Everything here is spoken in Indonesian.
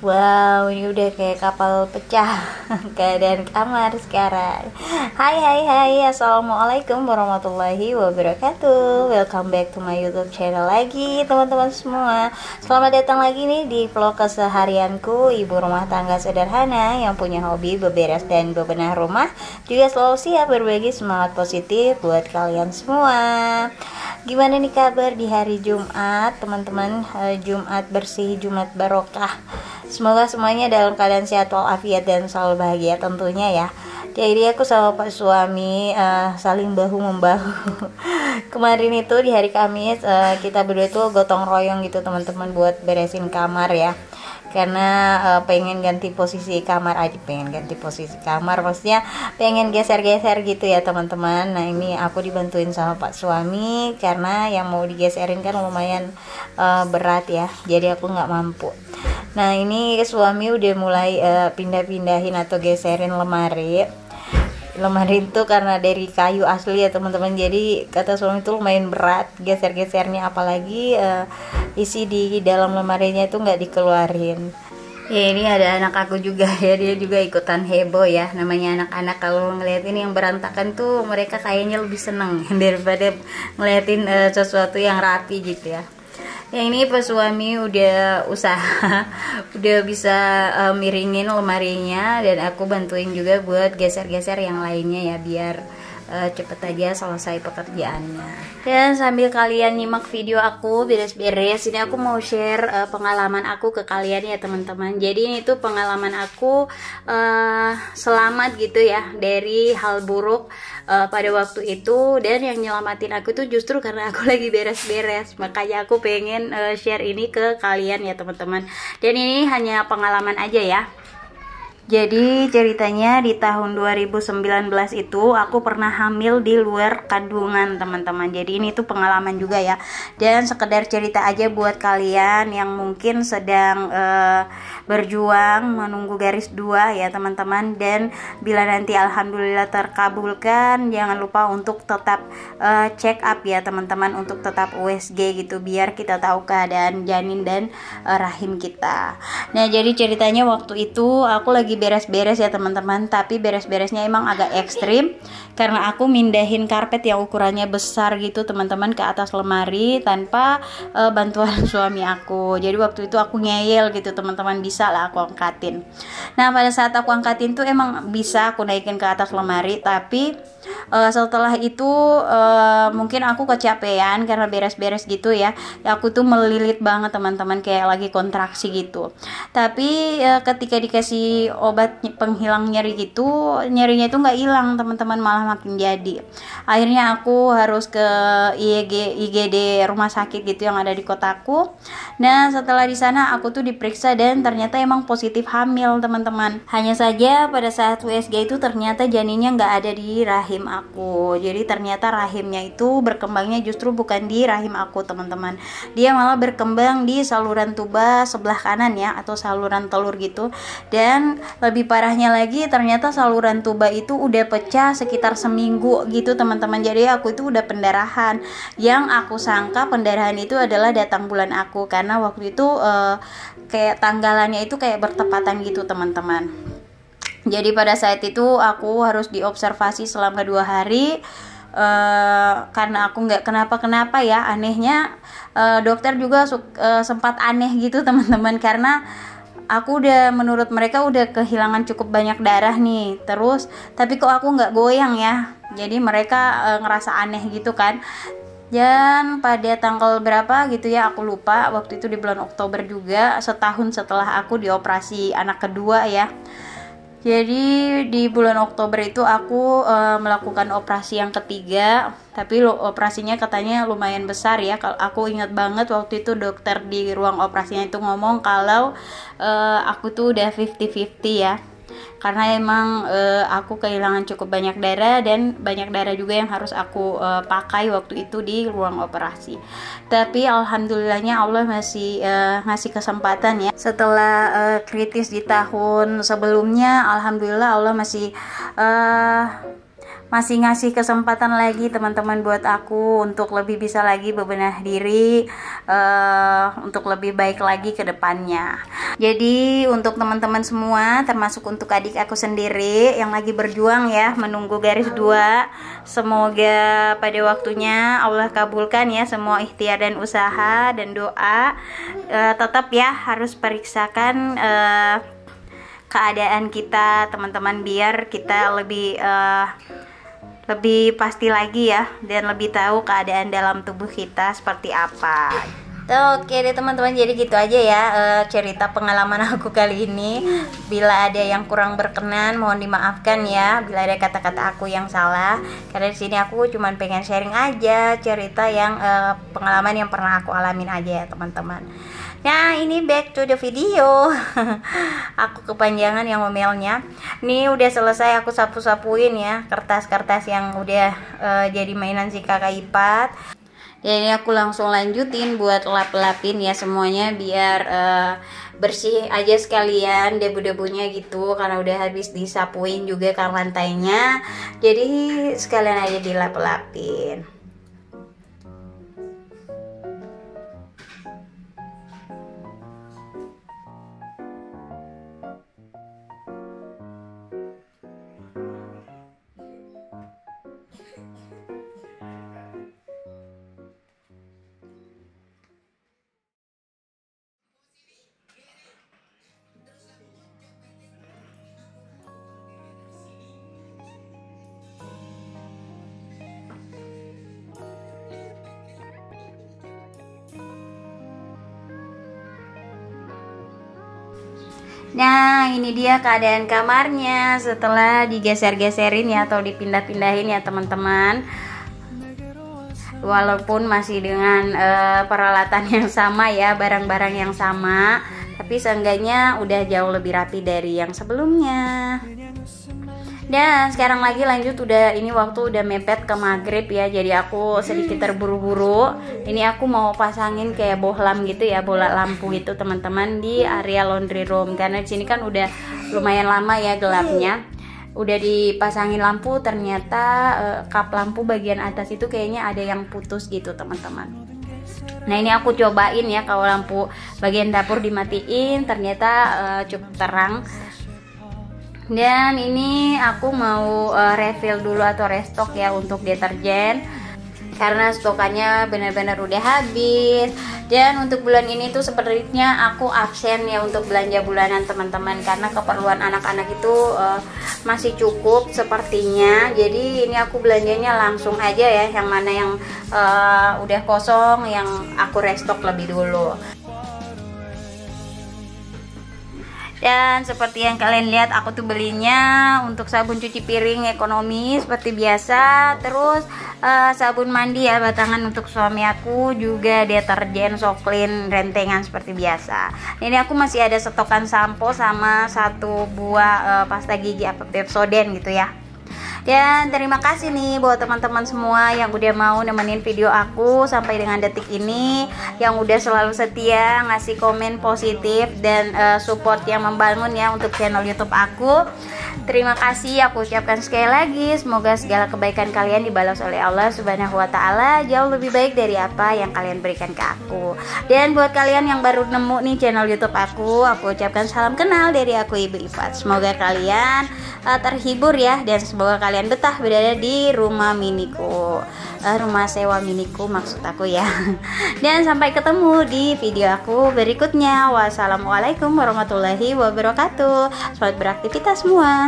Wow, ini udah kayak kapal pecah keadaan kamar sekarang. Hai, assalamualaikum warahmatullahi wabarakatuh. Welcome back to my YouTube channel lagi, teman-teman semua. Selamat datang lagi nih di vlog keseharianku, ibu rumah tangga sederhana yang punya hobi beberes dan bebenah rumah, juga selalu siap berbagi semangat positif buat kalian semua. Gimana nih kabar di hari Jumat, teman-teman? Jumat bersih, Jumat barokah. Semoga semuanya dalam keadaan sehat walafiat dan selalu bahagia tentunya ya. Jadi aku sama Pak suami saling bahu membahu. Kemarin itu di hari Kamis kita berdua tuh gotong royong gitu teman-teman buat beresin kamar ya. Karena pengen ganti posisi kamar aja, maksudnya pengen geser-geser gitu ya teman-teman. Nah ini aku dibantuin sama Pak suami karena yang mau digeserin kan lumayan berat ya, jadi aku nggak mampu. Nah ini suami udah mulai pindah-pindahin atau geserin lemari itu karena dari kayu asli ya teman-teman, jadi kata suami itu lumayan berat geser-gesernya, apalagi isi di dalam lemarinya itu nggak dikeluarin. Ya ini ada anak aku juga ya, dia juga ikutan heboh ya. Namanya anak-anak kalau ngeliatin yang berantakan tuh mereka kayaknya lebih seneng daripada ngeliatin sesuatu yang rapi gitu ya. Yang ini pas suami udah usaha udah bisa miringin lemarinya, dan aku bantuin juga buat geser-geser yang lainnya ya, biar cepet aja selesai pekerjaannya. Dan sambil kalian nyimak video aku beres-beres, ini aku mau share pengalaman aku ke kalian ya teman-teman. Jadi ini tuh pengalaman aku selamat gitu ya dari hal buruk pada waktu itu, dan yang nyelamatin aku tuh justru karena aku lagi beres-beres. Makanya aku pengen share ini ke kalian ya teman-teman. Dan ini hanya pengalaman aja ya. Jadi ceritanya di tahun 2019 itu aku pernah hamil di luar kandungan teman-teman. Jadi ini tuh pengalaman juga ya, dan sekedar cerita aja buat kalian yang mungkin sedang berjuang menunggu garis 2 ya teman-teman. Dan bila nanti alhamdulillah terkabulkan, jangan lupa untuk tetap check up ya teman-teman, untuk tetap USG gitu, biar kita tahu keadaan janin dan rahim kita. Nah jadi ceritanya waktu itu aku lagi beres-beres ya teman-teman, tapi beres-beresnya emang agak ekstrim karena aku mindahin karpet yang ukurannya besar gitu teman-teman ke atas lemari tanpa bantuan suami aku. Jadi waktu itu aku ngeyel gitu teman-teman, bisa lah aku angkatin. Nah pada saat aku angkatin tuh emang bisa aku naikin ke atas lemari, tapi setelah itu mungkin aku kecapean karena beres-beres gitu ya. Aku tuh melilit banget teman-teman, kayak lagi kontraksi gitu. Tapi ketika dikasih obat penghilang nyeri gitu, nyerinya itu nggak hilang teman-teman, malah makin jadi. Akhirnya aku harus ke IGD rumah sakit gitu yang ada di kotaku. Nah setelah di sana aku tuh diperiksa dan ternyata emang positif hamil teman-teman. Hanya saja pada saat USG itu ternyata janinnya nggak ada di rahim aku. Jadi ternyata rahimnya itu berkembangnya justru bukan di rahim aku teman-teman, dia malah berkembang di saluran tuba sebelah kanan ya, atau saluran telur gitu. Dan lebih parahnya lagi, ternyata saluran tuba itu udah pecah sekitar seminggu gitu teman-teman. Jadi aku itu udah pendarahan, yang aku sangka pendarahan itu adalah datang bulan aku, karena waktu itu kayak tanggalannya itu kayak bertepatan gitu teman-teman. Jadi pada saat itu aku harus diobservasi selama 2 hari karena aku nggak kenapa-kenapa ya. Anehnya dokter juga sempat aneh gitu teman-teman, karena aku udah, menurut mereka udah kehilangan cukup banyak darah nih, terus tapi kok aku nggak goyang ya. Jadi mereka ngerasa aneh gitu kan. Dan pada tanggal berapa gitu ya aku lupa, waktu itu di bulan Oktober juga, setahun setelah aku dioperasi anak kedua ya. Jadi di bulan Oktober itu aku melakukan operasi yang ketiga, tapi operasinya katanya lumayan besar ya. Kalau aku ingat banget waktu itu dokter di ruang operasinya itu ngomong kalau aku tuh udah 50-50 ya. Karena emang aku kehilangan cukup banyak darah, dan banyak darah juga yang harus aku pakai waktu itu di ruang operasi. Tapi alhamdulillahnya Allah masih ngasih kesempatan ya. Setelah kritis di tahun sebelumnya, alhamdulillah Allah masih masih ngasih kesempatan lagi teman-teman buat aku untuk lebih bisa lagi bebenah diri, untuk lebih baik lagi ke depannya. Jadi untuk teman-teman semua, termasuk untuk adik aku sendiri yang lagi berjuang ya menunggu garis 2, semoga pada waktunya Allah kabulkan ya semua ikhtiar dan usaha dan doa. Tetap ya harus periksakan keadaan kita teman-teman, biar kita lebih pasti lagi ya, dan lebih tahu keadaan dalam tubuh kita seperti apa. Oke deh teman-teman, jadi gitu aja ya cerita pengalaman aku kali ini. Bila ada yang kurang berkenan mohon dimaafkan ya, bila ada kata-kata aku yang salah, karena di sini aku cuman pengen sharing aja cerita yang pengalaman yang pernah aku alamin aja ya teman-teman. Nah ini back to the video. Aku kepanjangan yang ngomelnya. Nih udah selesai aku sapu-sapuin ya kertas-kertas yang udah jadi mainan si kakak Ipat. Dan ini aku langsung lanjutin buat lap-lapin ya semuanya, biar bersih aja sekalian debu-debunya gitu, karena udah habis disapuin juga kan lantainya. Jadi sekalian aja dilap-lapin. Nah ini dia keadaan kamarnya setelah digeser-geserin ya atau dipindah-pindahin ya teman-teman. Walaupun masih dengan peralatan yang sama ya, barang-barang yang sama, tapi seenggaknya udah jauh lebih rapi dari yang sebelumnya. Dan sekarang lagi lanjut, udah ini waktu udah mepet ke maghrib ya, jadi aku sedikit terburu-buru. Ini aku mau pasangin kayak bohlam gitu ya, bola lampu gitu teman-teman di area laundry room, karena di sini kan udah lumayan lama ya gelapnya. Udah dipasangin lampu, ternyata kap lampu bagian atas itu kayaknya ada yang putus gitu teman-teman. Nah ini aku cobain ya, kalau lampu bagian dapur dimatiin ternyata cukup terang. Dan ini aku mau refill dulu atau restock ya untuk deterjen, karena stokannya benar-benar udah habis. Dan untuk bulan ini tuh sepertinya aku absen ya untuk belanja bulanan teman-teman, karena keperluan anak-anak itu masih cukup sepertinya. Jadi ini aku belanjanya langsung aja ya, yang mana yang udah kosong yang aku restock lebih dulu. Dan seperti yang kalian lihat, aku tuh belinya untuk sabun cuci piring ekonomi seperti biasa, terus sabun mandi ya batangan untuk suami aku, juga deterjen Soklin rentengan seperti biasa. Ini aku masih ada stokan sampo sama satu buah pasta gigi apa Pepsodent gitu ya. Dan terima kasih nih buat teman-teman semua yang udah mau nemenin video aku sampai dengan detik ini, yang udah selalu setia ngasih komen positif dan support yang membangun ya untuk channel YouTube aku. Terima kasih aku ucapkan sekali lagi. Semoga segala kebaikan kalian dibalas oleh Allah Subhanahu wa taala jauh lebih baik dari apa yang kalian berikan ke aku. Dan buat kalian yang baru nemu nih channel YouTube aku ucapkan salam kenal dari aku Ibu Ifat. Semoga kalian terhibur ya, dan semoga kalian betah berada di rumah miniku, rumah sewa miniku maksud aku ya. Dan sampai ketemu di video aku berikutnya. Wassalamualaikum warahmatullahi wabarakatuh. Selamat beraktivitas semua.